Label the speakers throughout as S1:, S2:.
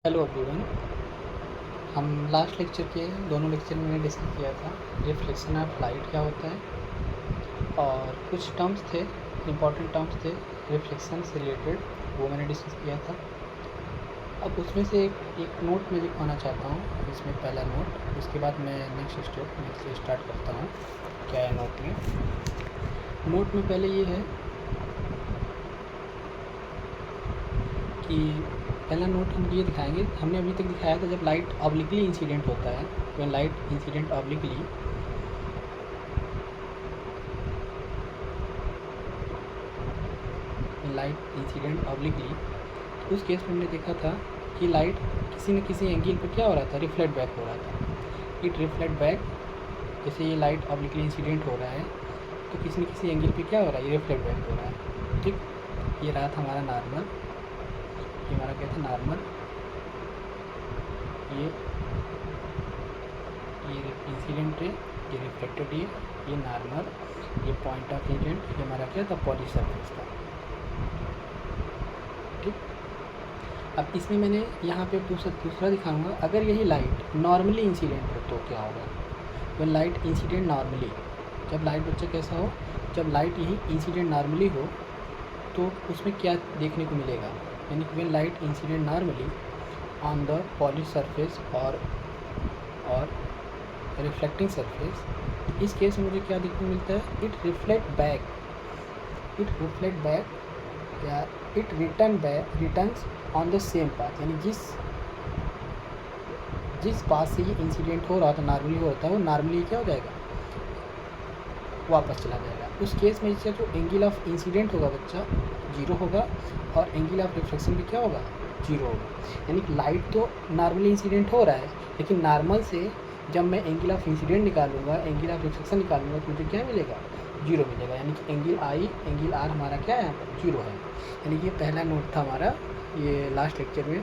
S1: Hello everyone. हम last lecture के दोनों लेक्चर में मैंने डिस्कस किया था रिफ्लेक्शन ऑफ लाइट क्या होता है, और कुछ टर्म्स थे, इम्पॉर्टेंट टर्म्स थे रिफ्लेक्शन से रिलेटेड, वो मैंने डिस्कस किया था। अब उसमें से एक नोट मैं लिखवाना चाहता हूँ, इसमें पहला नोट, उसके बाद मैं नेक्स्ट स्टार्ट करता हूँ। क्या है नोट में पहले ये है कि पहला नोट हम ये दिखाएंगे, हमने अभी तक दिखाया था जब लाइट ऑब्लिकली इंसिडेंट होता है, व्हेन लाइट इंसिडेंट ऑब्लिकली, उस केस में हमने देखा था कि लाइट किसी न किसी एंगल पर क्या हो रहा था, रिफ्लेक्ट बैक हो रहा था। इट रिफ्लेक्ट बैक, जैसे ये लाइट ऑब्लिकली इंसिडेंट हो रहा है तो किसी न किसी एंगल पे क्या हो रहा है, ये रिफ्लेक्ट बैक हो रहा है। ठीक, ये रहा था हमारा नॉर्मल, ये हमारा क्या था नॉर्मल, ये इंसिडेंट है, ये रिफ्लेक्टेड, ये नॉर्मल, ये पॉइंट ऑफ इंसिडेंट, ये हमारा क्या था पॉलिश सरफेस था। ठीक, अब इसमें मैंने यहाँ पे दूसरा दिखाऊंगा, अगर यही लाइट नॉर्मली इंसिडेंट हो तो क्या होगा। व्हेन लाइट इंसिडेंट नॉर्मली, जब लाइट बच्चा कैसा हो, जब लाइट यही इंसिडेंट नॉर्मली हो तो उसमें क्या देखने को मिलेगा, यानी when light incident normally on the polish surface और रिफ्लेक्टिंग सरफेस, इस केस में मुझे क्या देखने को मिलता है, इट रिफ्लेक्ट बैक या it returns on the same path, यानी जिस पाथ से ये इंसिडेंट हो रहा था, नॉर्मली हो रहा था, वो नॉर्मली क्या हो जाएगा, वापस चला जाएगा। उस केस में इसका जो एंगल ऑफ इंसिडेंट होगा बच्चा 0 होगा, और एंगल ऑफ रिफ्लेक्शन भी क्या होगा, 0 होगा। यानी कि लाइट तो नॉर्मली इंसिडेंट हो रहा है, लेकिन नॉर्मल से जब मैं एंगल ऑफ इंसिडेंट निकालूंगा, एंगल ऑफ रिफ्लेक्शन निकालूंगा, तो मुझे क्या मिलेगा, 0 मिलेगा। यानी कि एंगल आर हमारा क्या है, यहाँ पर 0 है। यानी कि ये पहला नोट था हमारा, ये लास्ट लेक्चर में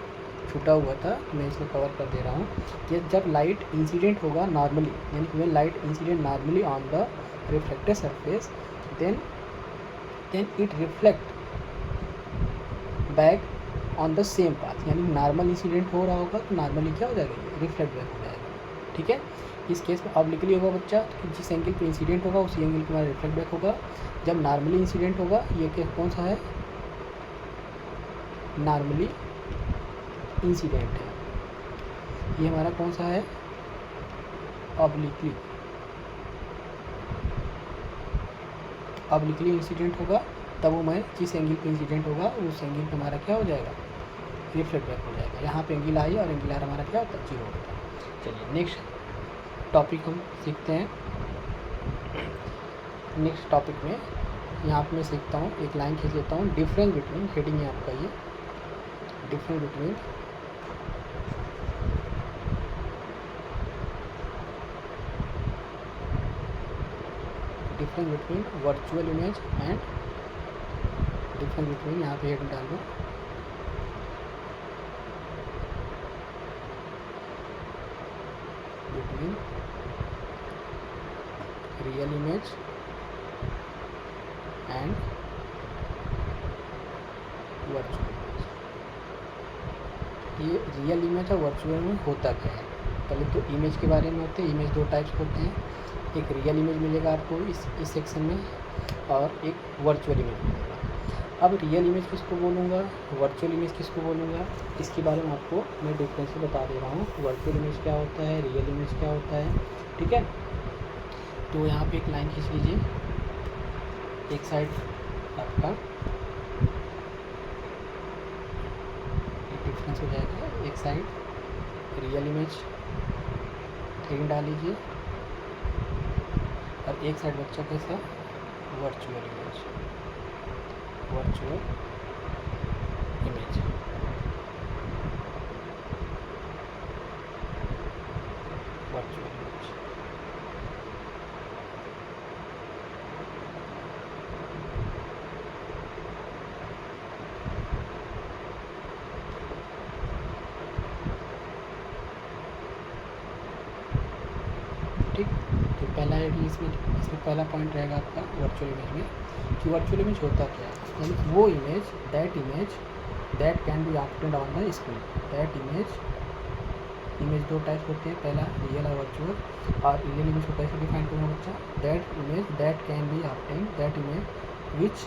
S1: छूटा हुआ था, मैं इसको कवर कर दे रहा हूँ। कि जब लाइट इंसिडेंट होगा नॉर्मली, यानी कि when light incident normally on the reflected surface, then it reflect back on the same path, यानी नॉर्मल इंसिडेंट हो रहा होगा तो नॉर्मली क्या हो जाएगा, ये रिफ्लेक्ट बैक हो जाएगा। ठीक है, इस केस में ऑब्लिकली होगा बच्चा, तो जिस एंगल पे इंसिडेंट होगा उसी एंगल पे हमारा रिफ्लेक्ट बैक होगा। जब नॉर्मली इंसिडेंट होगा, ये क्या कौन सा है, नॉर्मली इंसिडेंट है, ये हमारा कौन सा है, ऑब्लिकली इंसिडेंट होगा, तब वो मैं जिस एंगल पे इंसिडेंट होगा उस एंगल पे हमारा क्या हो जाएगा, रिफ्लेक्ट बैक हो जाएगा। यहाँ पे एंगल आई और एंगल आर हमारा क्या होता है, 0 होता है। चलिए नेक्स्ट टॉपिक हम सीखते हैं। नेक्स्ट टॉपिक में यहाँ पे मैं सीखता हूँ, एक लाइन खींच लेता हूँ, डिफरेंस बिटवीन, हेडिंग है आपका ये, difference between virtual image and difference between, यहाँ पे हेडिंग डाल दो, between real image and virtual image. ये रियल इमेज और वर्चुअल में होता क्या है, पहले तो इमेज के बारे में होते हैं। इमेज 2 टाइप्स होते हैं, एक रियल इमेज मिलेगा आपको इस सेक्शन में, और एक वर्चुअल इमेज मिलेगा। अब रियल इमेज किसको बोलूँगा, वर्चुअल इमेज किसको बोलूँगा, इसके बारे में आपको मैं डिफरेंस से बता दे रहा हूँ। वर्चुअल इमेज क्या होता है, रियल इमेज क्या होता है, ठीक है। तो यहाँ पे एक लाइन खींच लीजिए, एक साइड आपका डिफरेंस हो जाएगा, एक साइड रियल इमेज 3 डाल लीजिए, और एक साइड बच्चा कैसा, वर्चुअल इमेज, वर्चुअल इमेज। ठीक, तो पहला है कि इसमें पहला पॉइंट रहेगा आपका वर्चुअल इमेज में, कि वर्चुअल इमेज होता क्या है, यानी वो image, that image that can be obtained on the screen. That image दो टाइप होते हैं, पहला रियल और वर्चुअल। और रियल इमेज को कैसे डिफाइन करूँगा बच्चा, that image that can be obtained, that image which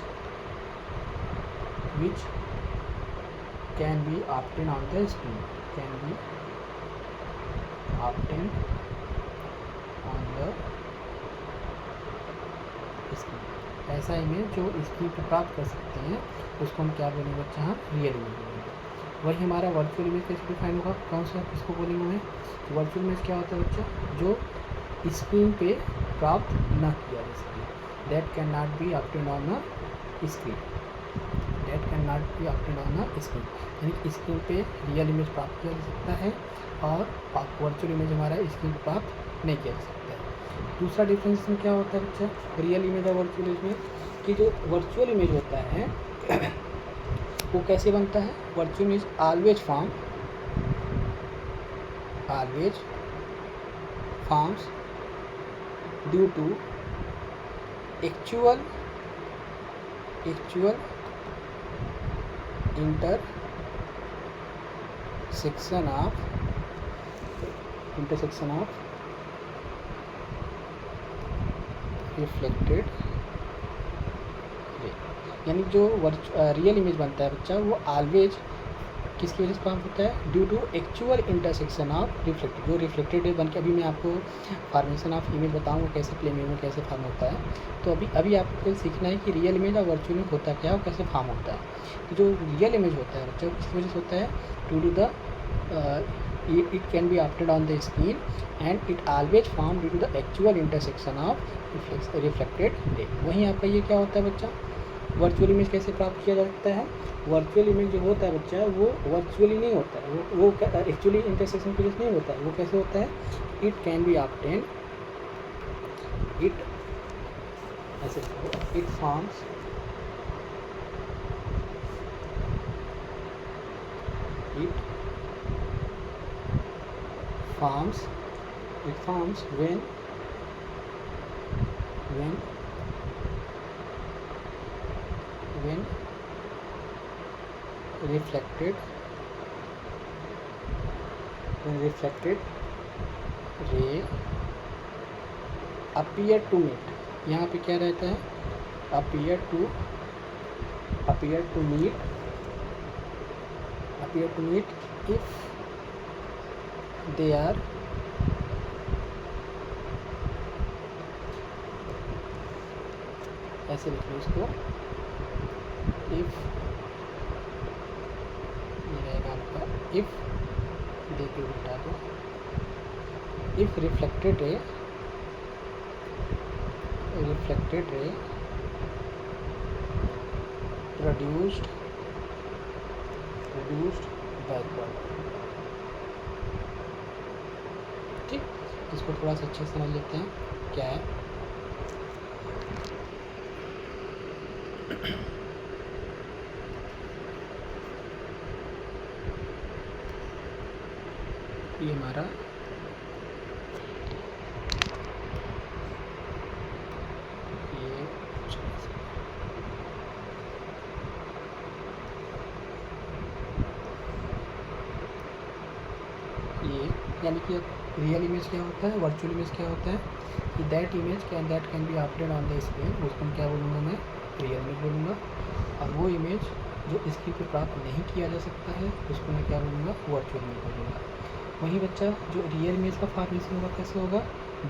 S1: can be obtained on the screen, can be obtained on the screen. ऐसा इमेज जो स्क्रीन पर प्राप्त कर सकते हैं उसको हम क्या बोलेंगे बच्चा, हाँ रियल इमेज बोलेंगे। वही हमारा वर्चुअल इमेज कैसे डिफाइन होगा, कौन सा किसको बोलेंगे हमें, वर्चुअल इमेज क्या होता है बच्चा, जो स्क्रीन पे प्राप्त न किया जा सके, that can not be obtained on a screen, that can not be obtained on a screen. यानी स्क्रीन पे रियल इमेज प्राप्त किया जा सकता है और वर्चुअल इमेज हमारा स्क्रीन पर प्राप्त नहीं किया जा सकता है। दूसरा डिफरेंस इसमें क्या होता है बच्चा, रियल इमेज और वर्चुअल इमेज में, कि जो वर्चुअल इमेज होता है वो कैसे बनता है, virtual image always forms due to actual intersection of reflected ray. यानी जो रियल इमेज बनता है बच्चा वो ऑलवेज किसकी वजह से फॉर्म होता है, due to actual intersection of reflected, जो रिफ्लेक्टेड रे बन के, अभी मैं आपको फॉर्मेशन ऑफ इमेज बताऊंगा कैसे प्लेन इमेज में कैसे फॉर्म होता है। तो अभी आपको सीखना है कि रियल इमेज और वर्चुअल इमेज होता क्या है और कैसे फॉर्म होता है। जो रियल इमेज होता है बच्चा किसकी वजह से होता है, due to the it can be obtained on the screen and it always formed due to the actual intersection of reflected ray। वहीं आपका ये क्या होता है बच्चा, वर्चुअल इमेज कैसे प्राप्त किया जा सकता है, वर्चुअल इमेज जो होता है बच्चा वो वर्चुअली नहीं होता है, वो एक्चुअली इंटरसेक्शन की वजह से नहीं होता है। वो कैसे होता है, it can be obtained, it forms when reflected ray appear to meet, यहाँ पे क्या रहता है, appear to meet if they are ऐसे लिख लो इसको, इफ ये रहेगा आपका, इफ देखिए उल्टा दो, इफ रिफ्लेक्टेड रे produced backward। ठीक, इसको थोड़ा सा अच्छे से समझ लेते हैं क्या है। ये हमारा ये यानी कि रियल इमेज क्या होता है, वर्चुअल इमेज क्या होता है, कि that can be obtained on the screen, उसको क्या बोलूँगा मैं, रियल इमेज बोलूँगा। और वो इमेज जो स्क्रीन पर प्राप्त नहीं किया जा सकता है उसको मैं क्या बोलूँगा, वर्चुअल इमेज बोलूँगा। वहीं बच्चा जो रियल इमेज का फॉर्मेशन होगा कैसे होगा,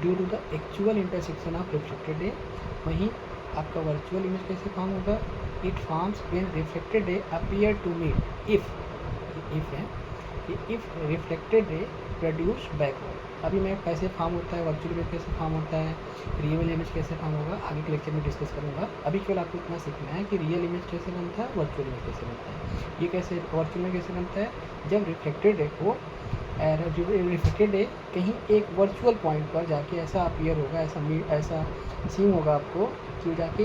S1: due to the actual intersection of reflected ray. वहीं आपका वर्चुअल इमेज कैसे फॉर्म होगा, it forms when reflected ray appear to meet if है, if reflected ray produce backward. अभी मैं कैसे फॉर्म होता है वर्चुअल इमेज, कैसे फॉर्म होता है रियल इमेज, कैसे फॉर्म होगा आगे के लेक्चर में डिस्कस करूँगा। अभी केवल आपको इतना सीखना है कि रियल इमेज कैसे बनता है, वर्चुअल इमेज कैसे बनता है। ये कैसे वर्चुअल इमेज कैसे बनता है, जब रिफ्लेक्टेड रे को रिफ्लेक्टेड रे कहीं एक वर्चुअल पॉइंट पर जाके ऐसा अपीयर होगा, ऐसा सीन होगा आपको कि जाके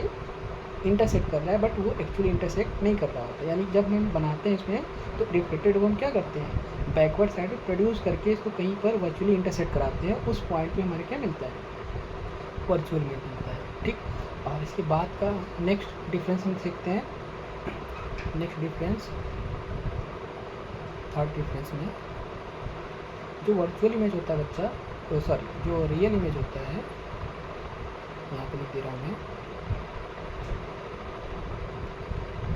S1: इंटरसेक्ट कर रहा है, बट वो एक्चुअली इंटरसेक्ट नहीं कर रहा होता। यानी जब हम बनाते हैं इसमें तो रिफ्लेक्टेड को हम क्या करते हैं, बैकवर्ड साइड प्रोड्यूस करके इसको कहीं पर वर्चुअली इंटरसेक्ट कराते हैं, उस पॉइंट पे हमारे क्या मिलता है, वर्चुअल इमेज मिलता है। ठीक, और इसके बाद का नेक्स्ट डिफरेंस हम सीखते हैं। नेक्स्ट डिफरेंस थर्ड डिफरेंस में जो वर्चुअल इमेज होता है बच्चा, सॉरी जो रियल इमेज होता है, यहाँ पे लिख दे रहा हूँ मैं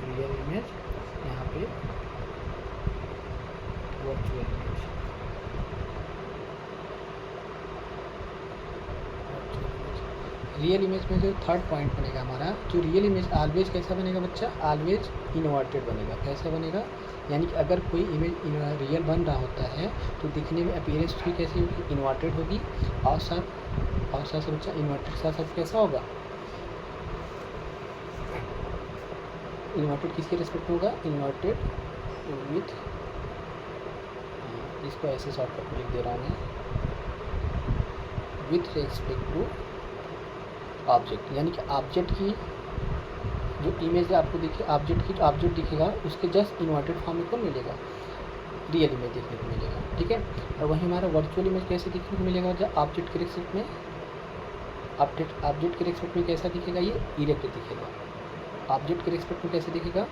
S1: रियल इमेज, यहाँ पे वर्चुअल इमेज। रियल इमेज में जो थर्ड पॉइंट बनेगा हमारा, जो रियल इमेज ऑलवेज कैसा बनेगा बच्चा, ऑलवेज इन्वर्टेड बनेगा। कैसा बनेगा, यानी कि अगर कोई इमेज रियल बन रहा होता है तो दिखने में अपीयरेंस उसकी कैसी होगी, इन्वर्टेड होगी। और साथ से बच्चा इन्वर्टेड साथ साथ कैसा होगा, इन्वर्टेड किसके रेस्पेक्ट में होगा, इन्वर्टेड विथ, इसको ऐसे शॉर्टकट में लिख दे रहा हूँ मैं, विथ रेस्पेक्ट टू ऑब्जेक्ट। यानी कि ऑब्जेक्ट की जो इमेज आपको दिखे, ऑब्जेक्ट की जो ऑब्जेक्ट दिखेगा उसके जस्ट इन्वर्टेड फॉर्म में को मिलेगा, रियल इमेज देखने को मिलेगा। ठीक है, और वहीं हमारा वर्चुअल इमेज कैसे देखने को मिलेगा, जब ऑब्जेक्ट के रेस्पेक्ट में, ऑब्जेक्ट के रेस्पेक्ट में कैसा दिखेगा, ये इरेक्ट दिखेगा। ऑब्जेक्ट के रेस्पेक्ट में कैसे दिखेगा,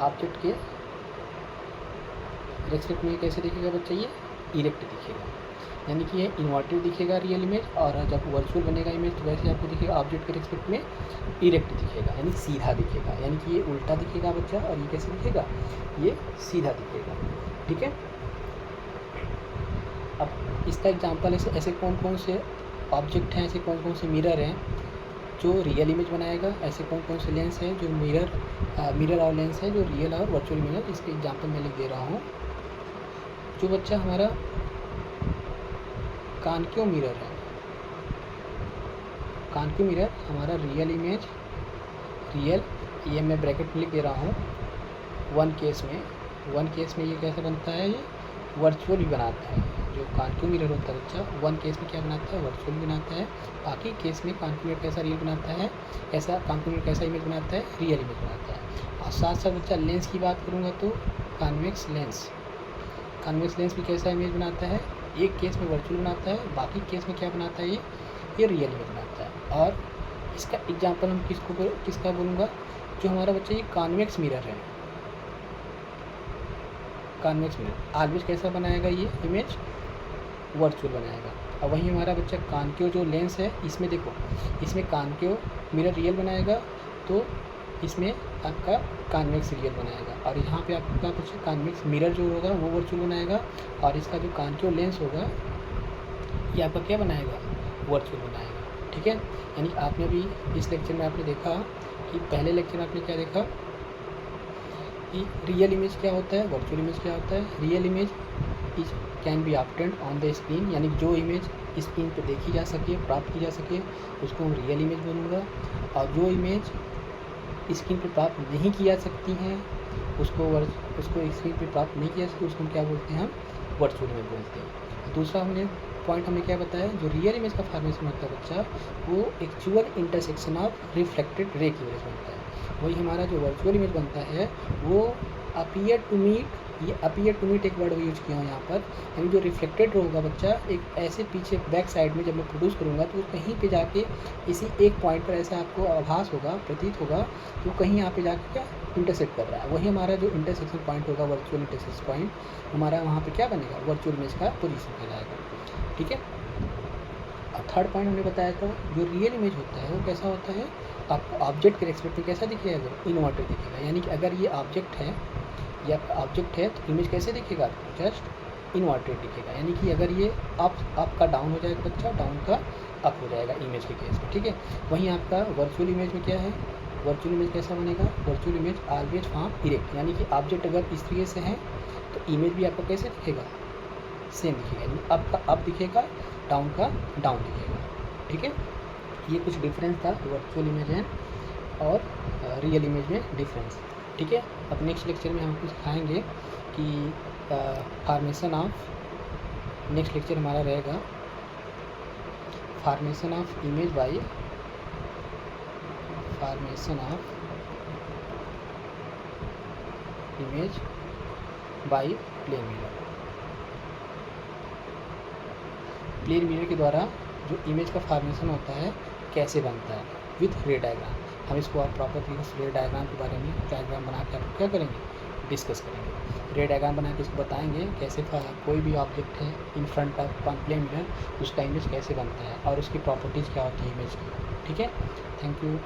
S1: ऑब्जेक्ट के रेस्पेक्ट में कैसे दिखेगा बच्चा, ये इरेक्ट दिखेगा। यानी कि ये इन्वर्टेड दिखेगा रियल इमेज, और जब वर्चुअल बनेगा इमेज तो वैसे आपको दिखेगा ऑब्जेक्ट के रेस्पेक्ट में इरेक्ट दिखेगा, यानी सीधा दिखेगा। यानी कि ये उल्टा दिखेगा बच्चा, और ये कैसे दिखेगा, ये सीधा दिखेगा। ठीक है, अब इसका एग्जांपल ऐसे कौन कौन से ऑब्जेक्ट हैं, ऐसे कौन कौन से मिरर हैं जो रियल इमेज बनाएगा, ऐसे कौन कौन से लेंस हैं जो मिरर और लेंस है जो रियल और वर्चुअल इमेज। इसके एग्जांपल मैं लिख दे रहा हूँ। जो बच्चा हमारा कॉन्केव मिरर है, कॉन्केव मिरर हमारा रियल इमेज, रियल ये मैं ब्रैकेट में लिख दे रहा हूँ। वन केस में ये कैसे बनता है, ये वर्चुअल भी बनाता है। जो कॉन्केव मिरर होता है बच्चा, वन केस में क्या बनाता है, वर्चुअल भी बनाता है। बाकी केस में कॉन्केव मिरर कैसा रियल बनाता है, ऐसा कॉन्केव मिरर कैसा इमेज बनाता है, रियल इमेज बनाता है। और साथ साथ बच्चा लेंस की बात करूँगा तो कॉन्वेक्स लेंस भी कैसा इमेज बनाता है, एक केस में वर्चुअल बनाता है, बाकी केस में क्या बनाता है, ये रियल इमेज बनाता है। और इसका एग्जांपल हम किसका बोलूँगा, जो हमारा बच्चा ये कॉन्वेक्स मिरर है। कॉन्वेक्स मिरर ऑलवेज कैसा बनाएगा, ये इमेज वर्चुअल बनाएगा। और वहीं हमारा बच्चा कॉन्केव जो लेंस है, इसमें देखो, इसमें कॉन्केव मिरर रियल बनाएगा तो इसमें आपका कॉन्वेक्स रियल बनाएगा। और यहाँ पे आपका कुछ कॉन्वेक्स मिरर जो होगा वो वर्चुअल बनाएगा, और इसका जो कॉन्केव लेंस होगा ये आपका क्या बनाएगा, वर्चुअल बनाएगा। ठीक है, यानी आपने भी इस लेक्चर में आपने देखा कि पहले लेक्चर में आपने क्या देखा कि रियल इमेज क्या होता है, वर्चुअल इमेज क्या होता है। Real image is can be obtained on the screen, यानी जो इमेज स्क्रीन पे देखी जा सके, प्राप्त की जा सके, उसको हम रियल इमेज बोलूँगा। और जो इमेज स्क्रीन पे प्राप्त नहीं की जा सकती हैं, उसको स्क्रीन पे प्राप्त नहीं किया जा सकती, उसको हम क्या बोलते हैं, हम वर्चुअल इमेज बोलते हैं। दूसरा हमने क्या बताया, जो रियल इमेज का फॉर्मेशन होता है बच्चा, वो एक्चुअल इंटरसेक्शन ऑफ रिफ्लेक्टेड रे की वजह से बनता है। वही हमारा जो वर्चुअल इमेज बनता है वो अपीयर टू मीट, ये अपीयर टू मीट एक वर्ड यूज किया हूँ यहाँ पर, यानी जो रिफ्लेक्टेड होगा बच्चा एक ऐसे पीछे बैक साइड में जब मैं प्रोड्यूस करूँगा तो कहीं पे जाके इसी एक पॉइंट पर ऐसा आपको आभास होगा, प्रतीत होगा तो कहीं यहाँ पे जाके क्या इंटरसेक्ट कर रहा है। वही हमारा जो इंटरसेक्शन पॉइंट होगा, वर्चुअल इंटरसेक्शन पॉइंट, हमारा वहाँ पे क्या बनेगा, वर्चुअल इमेज का पोजीशन कहलाएगा। ठीक है, और थर्ड पॉइंट हमने बताया था, जो रियल इमेज होता है वो कैसा होता है, आपको ऑब्जेक्ट के रेस्पेक्ट में कैसा दिखेगा, इन्वर्टेड दिखेगा। यानी कि अगर ये ऑब्जेक्ट है, ये आपका ऑब्जेक्ट है तो इमेज कैसे दिखेगा, जस्ट इन्वर्टेड दिखेगा। यानी कि अगर ये अप का डाउन हो जाएगा बच्चा, डाउन का अप हो जाएगा इमेज के केस में। ठीक है, वहीं आपका वर्चुअल इमेज में क्या है, वर्चुअल इमेज कैसा बनेगा, virtual image always form erect, यानी कि ऑब्जेक्ट अगर इस तरीके से है तो इमेज भी आपको कैसे दिखेगा, सेम दिखेगा, यानी अप का अप दिखेगा, डाउन का डाउन दिखेगा। ठीक है, ये कुछ डिफरेंस था वर्चुअल इमेज है और रियल इमेज में डिफरेंस। ठीक है, अब नेक्स्ट लेक्चर में हम कुछ सिखाएंगे कि फॉर्मेशन ऑफ, नेक्स्ट लेक्चर हमारा रहेगा formation of image by, formation of image by plane mirror. Plane mirror के द्वारा जो इमेज का फॉर्मेशन होता है कैसे बनता है, विथ रे डायग्राम। हम इसको आप प्रॉपर तरीके से रे डायग्राम के बारे में डायग्राम बना के आप क्या करेंगे, डिस्कस करेंगे। रे डायग्राम बना के इसको बताएंगे कैसे कोई भी ऑब्जेक्ट है in front of plane mirror उसका इमेज कैसे बनता है और उसकी प्रॉपर्टीज़ क्या होती है इमेज की। ठीक है, थैंक यू।